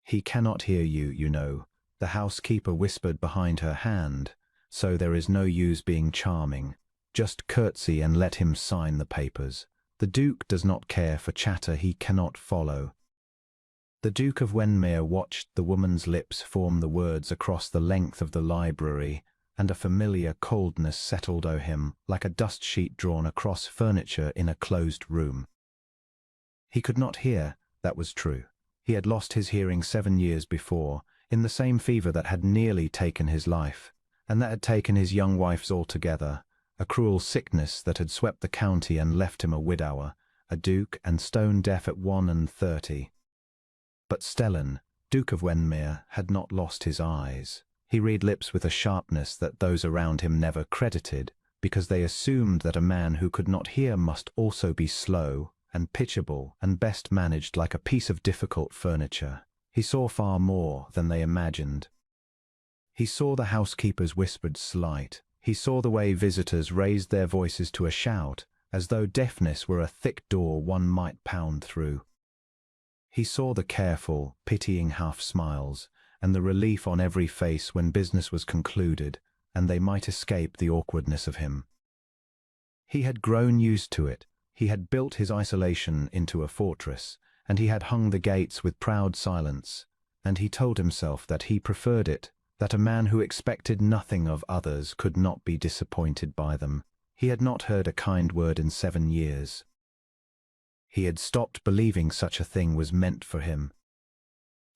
"He cannot hear you, you know," the housekeeper whispered behind her hand, "so there is no use being charming. Just curtsy and let him sign the papers. The Duke does not care for chatter he cannot follow." The Duke of Wendmere watched the woman's lips form the words across the length of the library, and a familiar coldness settled over him like a dust sheet drawn across furniture in a closed room. He could not hear, that was true. He had lost his hearing 7 years before, in the same fever that had nearly taken his life, and that had taken his young wife's altogether, a cruel sickness that had swept the county and left him a widower, a duke and stone deaf at 31. But Stellan, Duke of Wendmere, had not lost his eyes. He read lips with a sharpness that those around him never credited, because they assumed that a man who could not hear must also be slow and pitchable and best managed like a piece of difficult furniture. He saw far more than they imagined. He saw the housekeeper's whispered slight. He saw the way visitors raised their voices to a shout, as though deafness were a thick door one might pound through. He saw the careful, pitying half-smiles, and the relief on every face when business was concluded, and they might escape the awkwardness of him. He had grown used to it. He had built his isolation into a fortress, and he had hung the gates with proud silence, and he told himself that he preferred it, that a man who expected nothing of others could not be disappointed by them. He had not heard a kind word in 7 years. He had stopped believing such a thing was meant for him.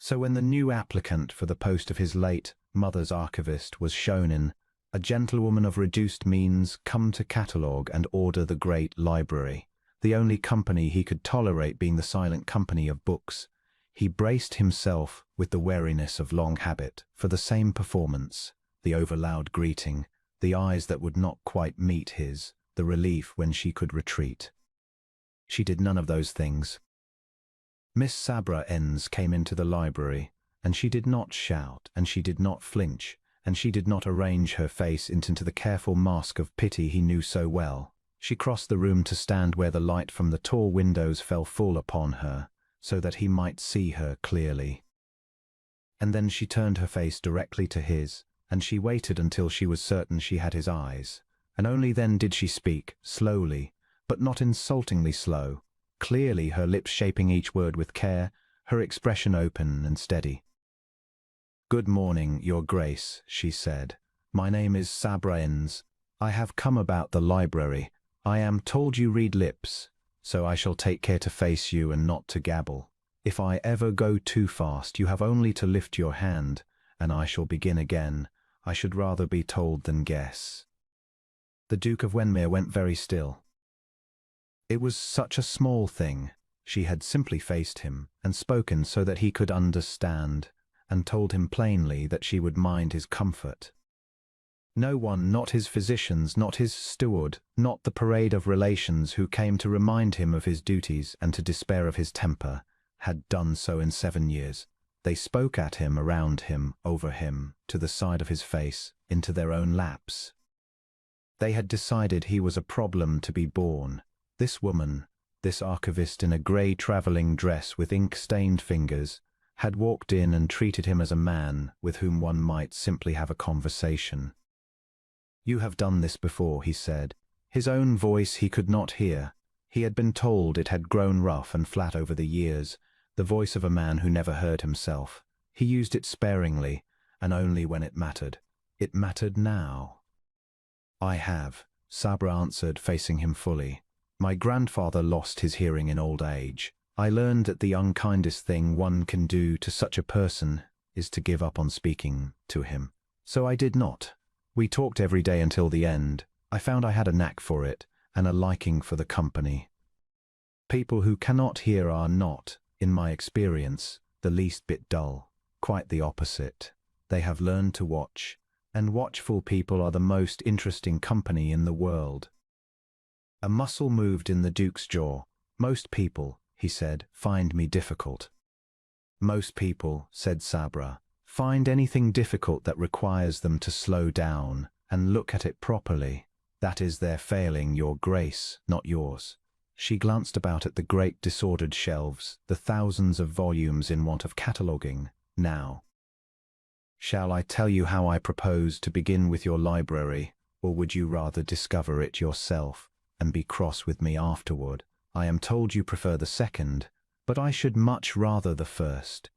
So when the new applicant for the post of his late mother's archivist was shown in, a gentlewoman of reduced means come to catalogue and order the great library, the only company he could tolerate being the silent company of books, he braced himself with the wariness of long habit for the same performance, the overloud greeting, the eyes that would not quite meet his, the relief when she could retreat. She did none of those things. Miss Sabra Enns came into the library, and she did not shout, and she did not flinch, and she did not arrange her face into the careful mask of pity he knew so well. She crossed the room to stand where the light from the tall windows fell full upon her, so that he might see her clearly. And then she turned her face directly to his, and she waited until she was certain she had his eyes, and only then did she speak, slowly, but not insultingly slow, clearly, her lips shaping each word with care, her expression open and steady. "Good morning, Your Grace," she said. "My name is Sabra Enns. I have come about the library. I am told you read lips, so I shall take care to face you and not to gabble. If I ever go too fast, you have only to lift your hand, and I shall begin again. I should rather be told than guess." The Duke of Wendmere went very still. It was such a small thing. She had simply faced him and spoken so that he could understand, and told him plainly that she would mind his comfort. No one, not his physicians, not his steward, not the parade of relations who came to remind him of his duties and to despair of his temper, had done so in 7 years. They spoke at him, around him, over him, to the side of his face, into their own laps. They had decided he was a problem to be borne. This woman, this archivist in a grey travelling dress with ink-stained fingers, had walked in and treated him as a man with whom one might simply have a conversation. "You have done this before," he said. His own voice he could not hear. He had been told it had grown rough and flat over the years, the voice of a man who never heard himself. He used it sparingly, and only when it mattered. It mattered now. "I have," Sabra answered, facing him fully. "My grandfather lost his hearing in old age. I learned that the unkindest thing one can do to such a person is to give up on speaking to him. So I did not. We talked every day until the end. I found I had a knack for it, and a liking for the company. People who cannot hear are not, in my experience, the least bit dull. Quite the opposite. They have learned to watch, and watchful people are the most interesting company in the world." A muscle moved in the Duke's jaw. "Most people," he said, "find me difficult." "Most people," said Sabra, "find anything difficult that requires them to slow down and look at it properly. That is their failing, Your Grace, not yours." She glanced about at the great disordered shelves, the thousands of volumes in want of cataloguing, Now, shall I tell you how I propose to begin with your library, or would you rather discover it yourself and be cross with me afterward? I am told you prefer the second, but I should much rather the first.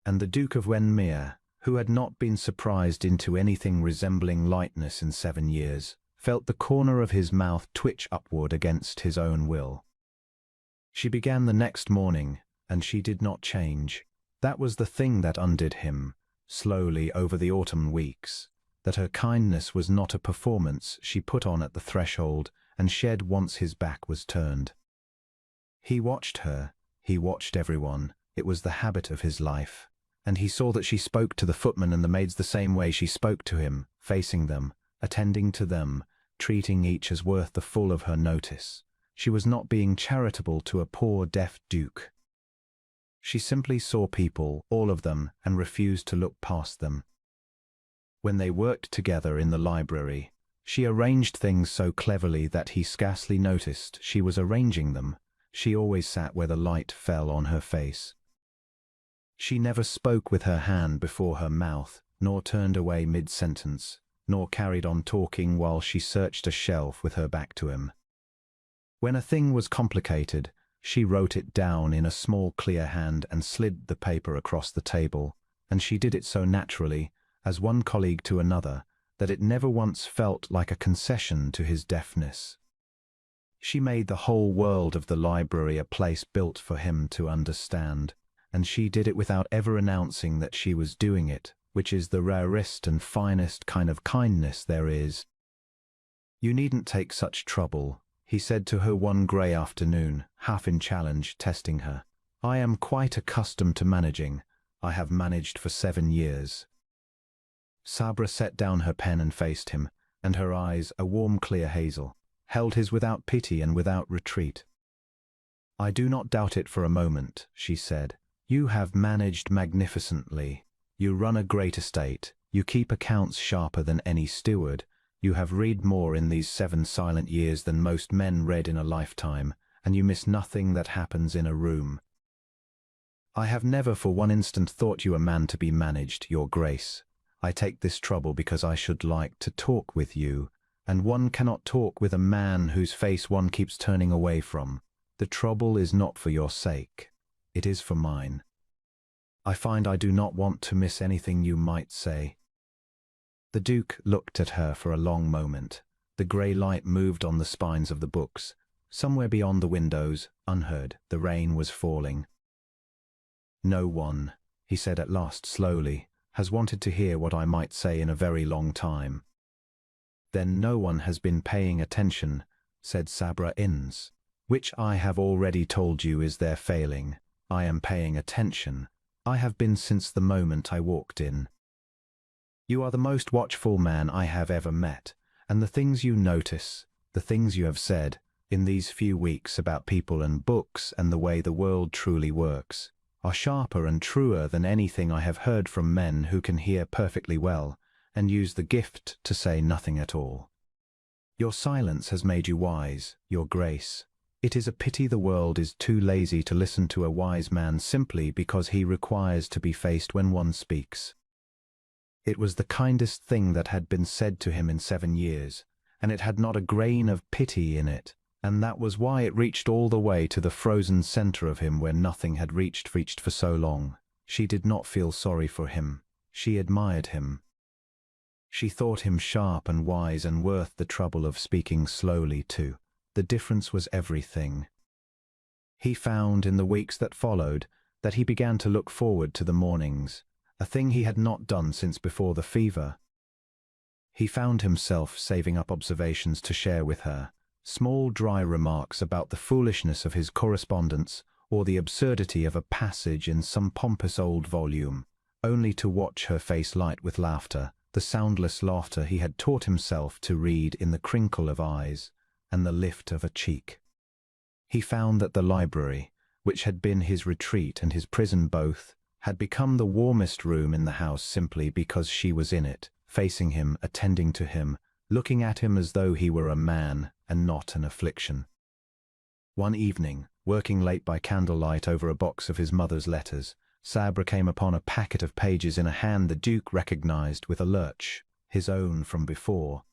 And the Duke of Wendmere, who had not been surprised into anything resembling lightness in 7 years, felt the corner of his mouth twitch upward against his own will. She began the next morning, and she did not change. That was the thing that undid him, slowly over the autumn weeks, that her kindness was not a performance she put on at the threshold and shed once his back was turned. He watched her, he watched everyone, it was the habit of his life, and he saw that she spoke to the footmen and the maids the same way she spoke to him, facing them, attending to them, treating each as worth the full of her notice. She was not being charitable to a poor deaf duke. She simply saw people, all of them, and refused to look past them. When they worked together in the library, she arranged things so cleverly that he scarcely noticed she was arranging them. She always sat where the light fell on her face. She never spoke with her hand before her mouth, nor turned away mid-sentence, nor carried on talking while she searched a shelf with her back to him. When a thing was complicated, she wrote it down in a small clear hand and slid the paper across the table, and she did it so naturally, as one colleague to another, that it never once felt like a concession to his deafness. She made the whole world of the library a place built for him to understand, and she did it without ever announcing that she was doing it, which is the rarest and finest kind of kindness there is. "You needn't take such trouble," he said to her one grey afternoon, half in challenge, testing her. "I am quite accustomed to managing. I have managed for 7 years. Sabra set down her pen and faced him, and her eyes, a warm clear hazel, held his without pity and without retreat. "I do not doubt it for a moment," she said. "You have managed magnificently. You run a great estate. You keep accounts sharper than any steward. You have read more in these 7 silent years than most men read in a lifetime, and you miss nothing that happens in a room. I have never for one instant thought you a man to be managed, Your Grace. I take this trouble because I should like to talk with you, and one cannot talk with a man whose face one keeps turning away from. The trouble is not for your sake. It is for mine. I find I do not want to miss anything you might say." The Duke looked at her for a long moment. The grey light moved on the spines of the books. Somewhere beyond the windows, unheard, the rain was falling. "No one," he said at last slowly, "has wanted to hear what I might say in a very long time." "Then no one has been paying attention," said Sabra Inns. "Which I have already told you is their failing. I am paying attention. I have been since the moment I walked in. You are the most watchful man I have ever met, and the things you notice, the things you have said, in these few weeks about people and books and the way the world truly works, are sharper and truer than anything I have heard from men who can hear perfectly well and use the gift to say nothing at all. Your silence has made you wise, Your Grace. It is a pity the world is too lazy to listen to a wise man simply because he requires to be faced when one speaks." It was the kindest thing that had been said to him in 7 years, and it had not a grain of pity in it, and that was why it reached all the way to the frozen centre of him where nothing had reached for so long. She did not feel sorry for him. She admired him. She thought him sharp and wise and worth the trouble of speaking slowly too. The difference was everything. He found in the weeks that followed that he began to look forward to the mornings, a thing he had not done since before the fever. He found himself saving up observations to share with her, small dry remarks about the foolishness of his correspondence or the absurdity of a passage in some pompous old volume, only to watch her face light with laughter, the soundless laughter he had taught himself to read in the crinkle of eyes and the lift of a cheek. He found that the library, which had been his retreat and his prison both, had become the warmest room in the house simply because she was in it, facing him, attending to him, looking at him as though he were a man and not an affliction. One evening, working late by candlelight over a box of his mother's letters, Sabra came upon a packet of pages in a hand the Duke recognized with a lurch, his own from before.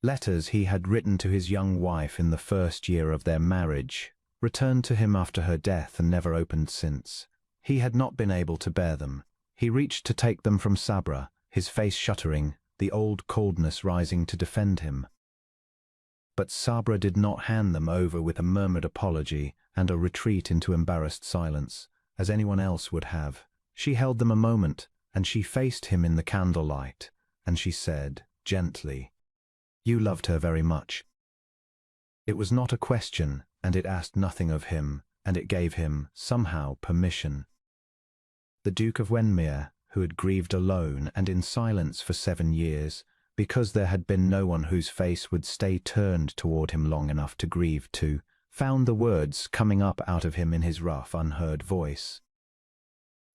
Letters he had written to his young wife in the first year of their marriage, returned to him after her death and never opened since. He had not been able to bear them. He reached to take them from Sabra, his face shuddering, the old coldness rising to defend him. But Sabra did not hand them over with a murmured apology and a retreat into embarrassed silence, as anyone else would have. She held them a moment, and she faced him in the candlelight, and she said, gently, "You loved her very much." It was not a question, and it asked nothing of him, and it gave him, somehow, permission. The Duke of Wendmere, who had grieved alone and in silence for 7 years, because there had been no one whose face would stay turned toward him long enough to grieve too, found the words coming up out of him in his rough, unheard voice.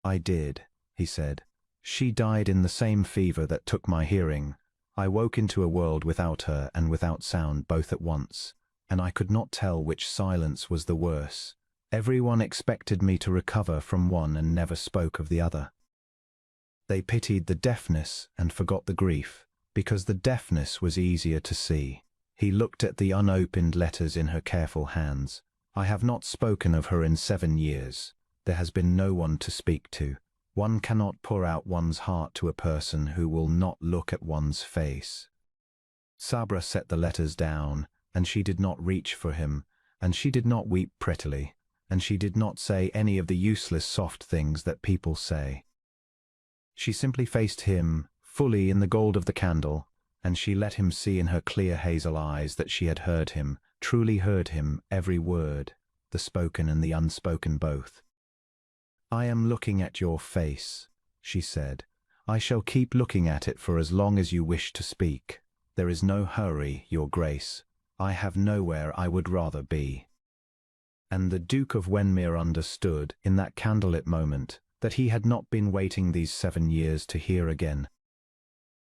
"I did," he said. "She died in the same fever that took my hearing. I woke into a world without her and without sound both at once, and I could not tell which silence was the worse. Everyone expected me to recover from one and never spoke of the other. They pitied the deafness and forgot the grief, because the deafness was easier to see." He looked at the unopened letters in her careful hands. "I have not spoken of her in 7 years. There has been no one to speak to. One cannot pour out one's heart to a person who will not look at one's face." Sabra set the letters down, and she did not reach for him, and she did not weep prettily, and she did not say any of the useless soft things that people say. She simply faced him, fully in the gold of the candle, and she let him see in her clear hazel eyes that she had heard him, truly heard him, every word, the spoken and the unspoken both. "I am looking at your face," she said. "I shall keep looking at it for as long as you wish to speak. There is no hurry, your grace. I have nowhere I would rather be." And the Duke of Wendmere understood, in that candlelit moment, that he had not been waiting these 7 years to hear again.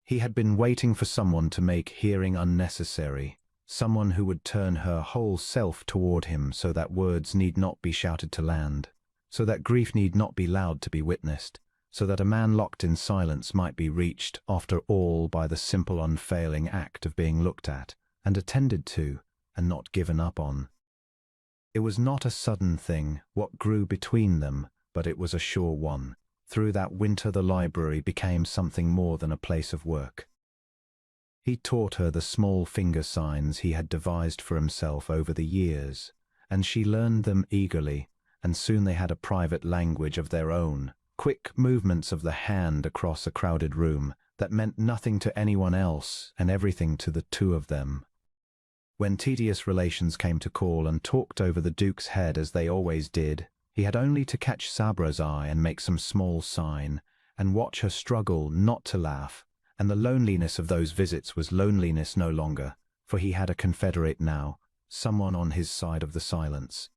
He had been waiting for someone to make hearing unnecessary, someone who would turn her whole self toward him so that words need not be shouted to land, so that grief need not be loud to be witnessed, so that a man locked in silence might be reached, after all, by the simple unfailing act of being looked at, and attended to, and not given up on. It was not a sudden thing, what grew between them, but it was a sure one. Through that winter the library became something more than a place of work. He taught her the small finger signs he had devised for himself over the years, and she learned them eagerly, and soon they had a private language of their own, quick movements of the hand across a crowded room that meant nothing to anyone else and everything to the two of them. When tedious relations came to call and talked over the Duke's head as they always did, he had only to catch Sabra's eye and make some small sign, and watch her struggle not to laugh, and the loneliness of those visits was loneliness no longer, for he had a confederate now, someone on his side of the silence.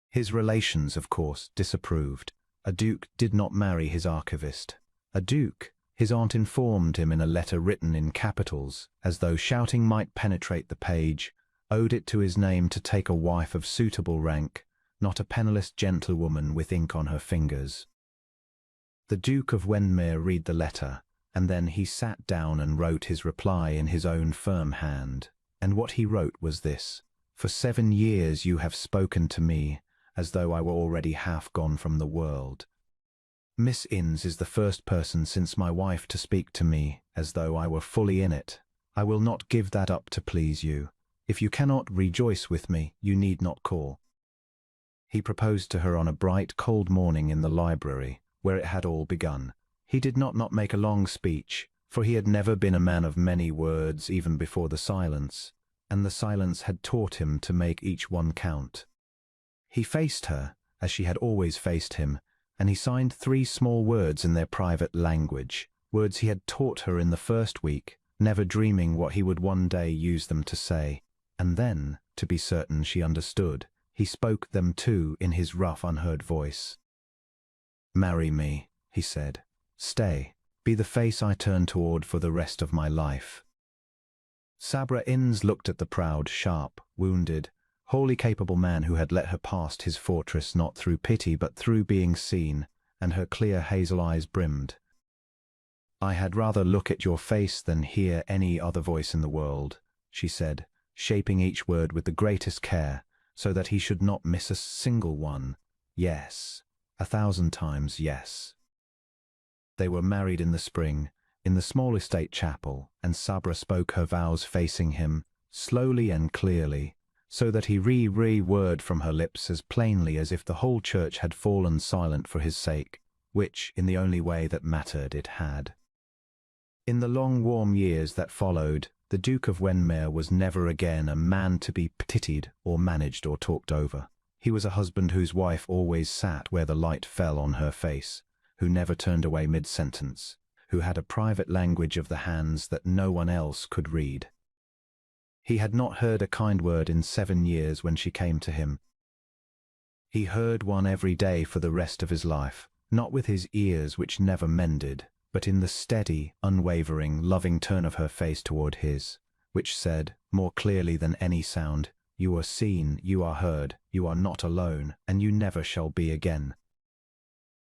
His relations, of course, disapproved. A duke did not marry his archivist. A duke, his aunt informed him in a letter written in capitals, as though shouting might penetrate the page, owed it to his name to take a wife of suitable rank, not a penniless gentlewoman with ink on her fingers. The Duke of Wendmere read the letter, and then he sat down and wrote his reply in his own firm hand. And what he wrote was this: "For 7 years you have spoken to me, as though I were already half gone from the world. Miss Innes is the first person since my wife to speak to me, as though I were fully in it. I will not give that up to please you. If you cannot rejoice with me, you need not call." He proposed to her on a bright, cold morning in the library, where it had all begun. He did not make a long speech, for he had never been a man of many words even before the silence, and the silence had taught him to make each one count. He faced her, as she had always faced him, and he signed 3 small words in their private language, words he had taught her in the first week, never dreaming what he would one day use them to say. And then, to be certain she understood, he spoke them too in his rough, unheard voice. "Marry me," he said. "Stay. Be the face I turn toward for the rest of my life." Sabra Innes looked at the proud, sharp, wounded, wholly capable man who had let her past his fortress not through pity but through being seen, and her clear hazel eyes brimmed. "I had rather look at your face than hear any other voice in the world," she said, shaping each word with the greatest care, so that he should not miss a single one. Yes, 1,000 times yes. They were married in the spring, in the small estate chapel, and Sabra spoke her vows facing him, slowly and clearly, so that he word from her lips as plainly as if the whole church had fallen silent for his sake, which, in the only way that mattered, it had. In the long warm years that followed, the Duke of Wendmere was never again a man to be pitied or managed or talked over. He was a husband whose wife always sat where the light fell on her face, who never turned away mid-sentence, who had a private language of the hands that no one else could read. He had not heard a kind word in 7 years when she came to him. He heard one every day for the rest of his life, not with his ears which never mended, but in the steady, unwavering, loving turn of her face toward his, which said, more clearly than any sound, "You are seen, you are heard, you are not alone, and you never shall be again."